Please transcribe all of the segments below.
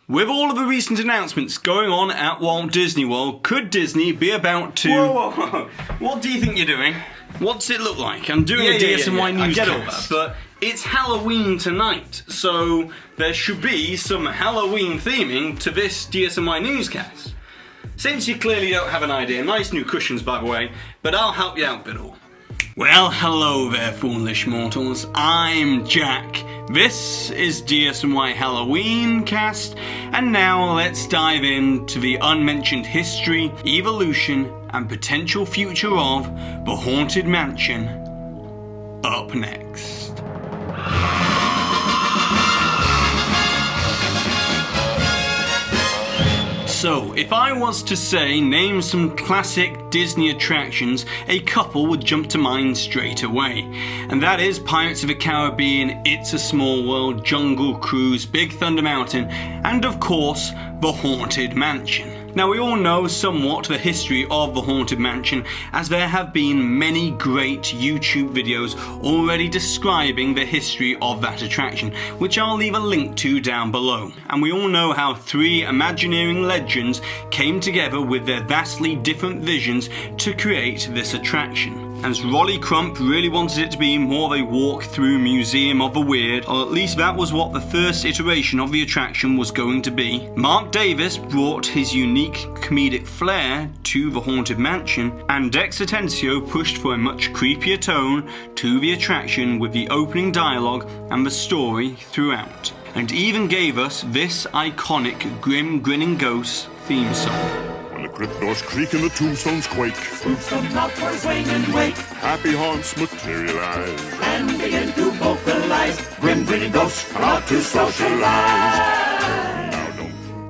With all of the recent announcements going on at Walt Disney World, could Disney be about to... Whoa. What do you think you're doing? What's it look like? I'm doing a DSNY Newscast. I get all that, but it's Halloween tonight, so there should be some Halloween theming to this DSNY Newscast. Since you clearly don't have an idea, nice new cushions by the way, but I'll help you out, Biddle. Well, hello there, foolish mortals. I'm Jack. This is DSNY Halloween Cast, and now let's dive into the unmentioned history, evolution, and potential future of the Haunted Mansion. Up next. So, if I was to say name some classic Disney attractions, a couple would jump to mind straight away. And that is Pirates of the Caribbean, It's a Small World, Jungle Cruise, Big Thunder Mountain, and of course, the Haunted Mansion. Now we all know somewhat the history of the Haunted Mansion, as there have been many great YouTube videos already describing the history of that attraction, which I'll leave a link to down below. And we all know how three Imagineering legends came together with their vastly different visions to create this attraction. As Rolly Crump really wanted it to be more of a walk-through museum of the weird, or at least that was what the first iteration of the attraction was going to be. Mark Davis brought his unique comedic flair to the Haunted Mansion, and Dex Atencio pushed for a much creepier tone to the attraction with the opening dialogue and the story throughout, and even gave us this iconic Grim Grinning Ghost theme song. The crypt doors creak and the tombstones quake. Spooked mouth boys wane and wake. Happy haunts materialize And begin to vocalize. Grim grinning ghosts come out to socialize.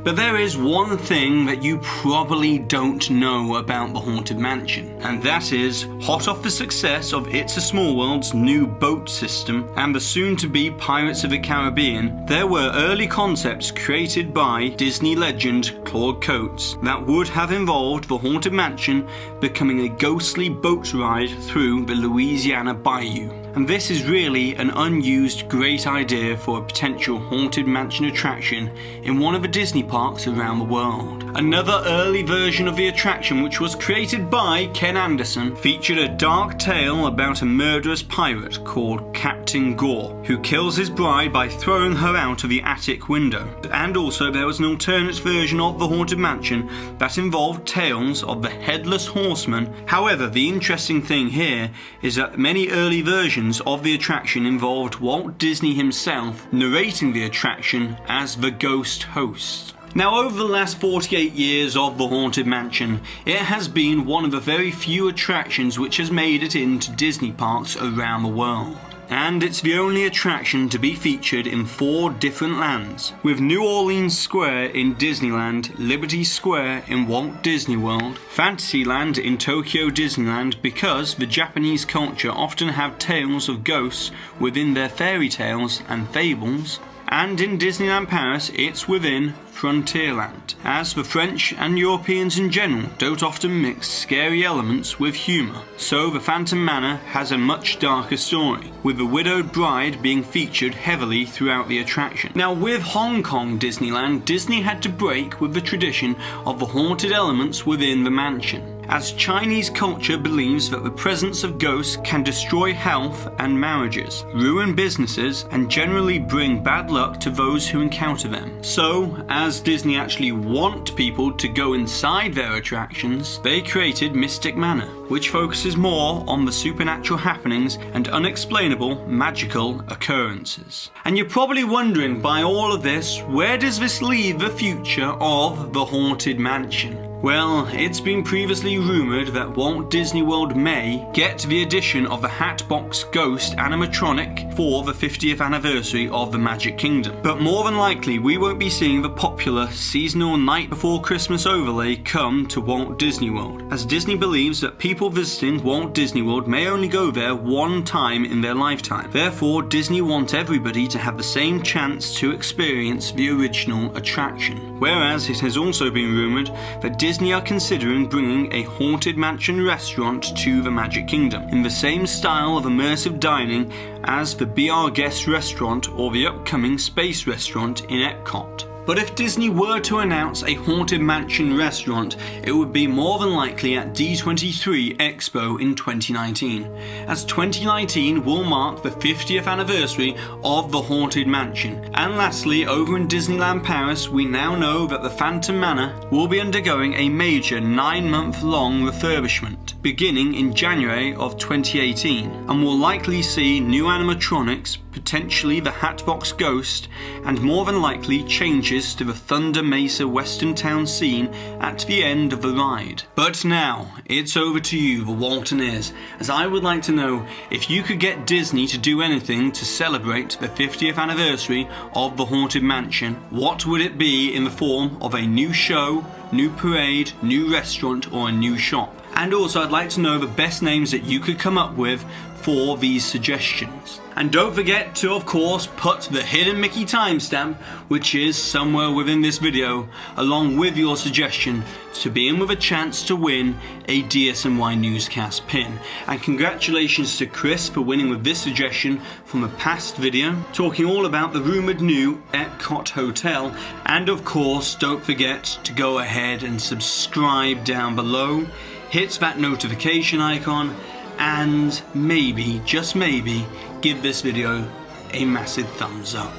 But there is one thing that you probably don't know about the Haunted Mansion, and that is, hot off the success of It's a Small World's new boat system and the soon-to-be Pirates of the Caribbean, there were early concepts created by Disney legend Claude Coats that would have involved the Haunted Mansion becoming a ghostly boat ride through the Louisiana Bayou. And this is really an unused great idea for a potential Haunted Mansion attraction in one of the Disney parks around the world. Another early version of the attraction, which was created by Ken Anderson, featured a dark tale about a murderous pirate called Captain Gore, who kills his bride by throwing her out of the attic window. And also there was an alternate version of the Haunted Mansion that involved tales of the Headless Horseman. However, the interesting thing here is that many early versions of the attraction involved Walt Disney himself narrating the attraction as the ghost host. Now, over the last 48 years of the Haunted Mansion, it has been one of the very few attractions which has made it into Disney parks around the world. And it's the only attraction to be featured in 4 different lands, with New Orleans Square in Disneyland, Liberty Square in Walt Disney World, Fantasyland in Tokyo Disneyland, because the Japanese culture often have tales of ghosts within their fairy tales and fables, and in Disneyland Paris it's within Frontierland, as the French and Europeans in general don't often mix scary elements with humour. So the Phantom Manor has a much darker story, with the widowed bride being featured heavily throughout the attraction. Now, with Hong Kong Disneyland, Disney had to break with the tradition of the haunted elements within the mansion, as Chinese culture believes that the presence of ghosts can destroy health and marriages, ruin businesses, and generally bring bad luck to those who encounter them. So, as Disney actually want people to go inside their attractions, they created Mystic Manor, which focuses more on the supernatural happenings and unexplainable magical occurrences. And you're probably wondering, by all of this, where does this leave the future of the Haunted Mansion? Well, it's been previously rumoured that Walt Disney World may get the addition of the Hatbox Ghost animatronic for the 50th anniversary of the Magic Kingdom. But more than likely, we won't be seeing the popular seasonal night before Christmas overlay come to Walt Disney World, as Disney believes that people visiting Walt Disney World may only go there one time in their lifetime. Therefore, Disney wants everybody to have the same chance to experience the original attraction. Whereas it has also been rumoured that Disney are considering bringing a Haunted Mansion restaurant to the Magic Kingdom, in the same style of immersive dining as the Be Our Guest restaurant or the upcoming Space restaurant in Epcot. But if Disney were to announce a Haunted Mansion restaurant, it would be more than likely at D23 Expo in 2019, as 2019 will mark the 50th anniversary of the Haunted Mansion. And lastly, over in Disneyland Paris, we now know that the Phantom Manor will be undergoing a major 9-month-long refurbishment, beginning in January of 2018, and will likely see new animatronics, potentially the Hatbox Ghost, and more than likely changes to the Thunder Mesa Western Town scene at the end of the ride. But now, it's over to you, the Waltoneers, as I would like to know if you could get Disney to do anything to celebrate the 50th anniversary of the Haunted Mansion, what would it be in the form of a new show, new parade, new restaurant, or a new shop? And also, I'd like to know the best names that you could come up with for these suggestions. And don't forget to, of course, put the hidden Mickey timestamp, which is somewhere within this video, along with your suggestion to be in with a chance to win a DSNY Newscast pin. And congratulations to Chris for winning with this suggestion from a past video, talking all about the rumoured new Epcot Hotel. And of course, don't forget to go ahead and subscribe down below, hit that notification icon, and maybe, just maybe, give this video a massive thumbs up.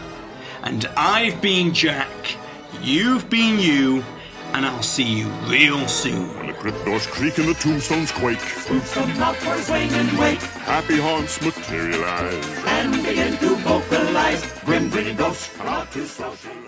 And I've been Jack, you've been you, and I'll see you real soon. When the crypt doors creak and the tombstones quake, Spooks come out for a swing and wake, happy haunts materialize. and begin to vocalize. Grim grinning ghosts come out to socialize.